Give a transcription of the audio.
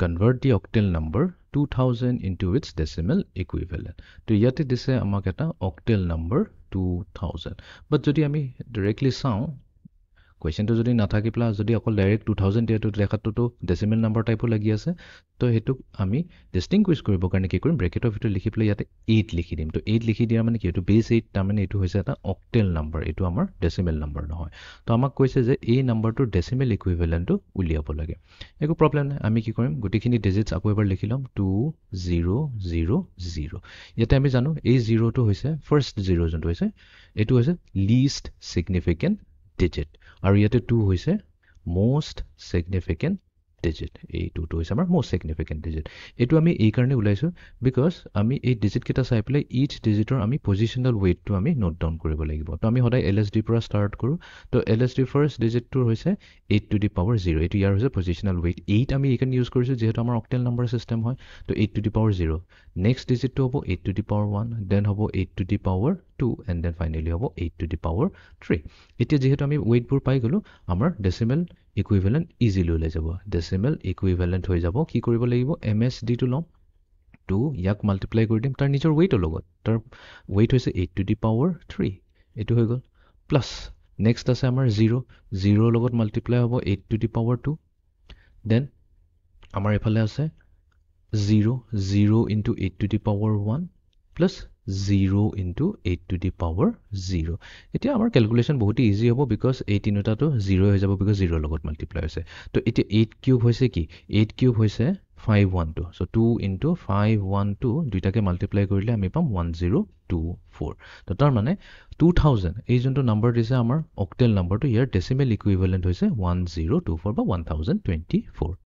convert the octal number 2000 into its decimal equivalent. So yate dise amak eta octal number 2000. But jodi ami directly sound question to jodi nathaki pla jodi akol direct 2000 dia to dekhato to decimal number type lagi ase to hetu ami distinguish koribo karone ki korim bracket of itu likhi pla yate 8 likhi dim to 8 likhi dia mane ki etu base 8 ta mane etu hoise eta octal number etu amar decimal number no hoy to amak koise je ei number to decimal equivalent to uliabo lage eko problem nai ami ki korim guti khini digits ako ebar likhilom 2000 yate ami janu ei 0 to hoise first 0 jonto hoise etu hoise least significant digit আৰু ইয়াতে 2 হৈছে most significant digit এই 2 to হৈছে আমাৰ most significant digit এটো আমি এই কাৰণে উলাইছো because আমি এই digit কেটা চাই পেলাই each digit আমি positional weight to আমি note down কৰিব লাগিব তো আমি সদায় LSD পৰা start কৰো তো LSD first digit to হৈছে 8 to the power 0 এটো ইয়াৰ হৈছে positional weight 8 আমি এইখন ইউজ কৰিছো যেহেতু আমাৰ octal number system হয় তো 8 to the power 0 next digit to হ'ব 8 to the power 1 then হ'ব 8 to the power 2 and then finally হ'ব 8 to the power 3 এতিয়া যেহেতু আমি weight বোৰ পাই গলো আমাৰ decimal equivalent easily ওলাই যাব decimal equivalent হৈ যাব কি কৰিব লাগিব MSD to লম 2 ইয়াক মাল্টিপ্লাই কৰি দিম তাৰ নিজৰ weight লগত তাৰ weight হৈছে 8 to the power 3 এটো হৈ গল প্লাস নেক্সট আছে আমাৰ 0 লগত মাল্টিপ্লাই হ'ব 8 to the power 2 দেন আমাৰ এফালে আছে 0 into 8 to the power 1 plus 0 into 8 to the power 0 এতিয়া আমাৰ ক্যালকুলেশন বহুত ইজি হ'ব because 18 টা তো 0 হৈ যাব because 0 লগত মাল্টিপ্লাই হৈছে তো এতিয়া 8 কিউব হৈছে কি 8 কিউব হৈছে 512 so 2 into 512 দুইটাকে মাল্টিপ্লাই কৰিলে আমি পাম 1024 তো তাৰ মানে 2000 এই যোনটো নম্বৰ দিছে আমাৰ অক্টেল নম্বৰটো ইয়াৰ ডেসিমেল ইকুইভ্যালেন্ট হৈছে 1024 বা 1024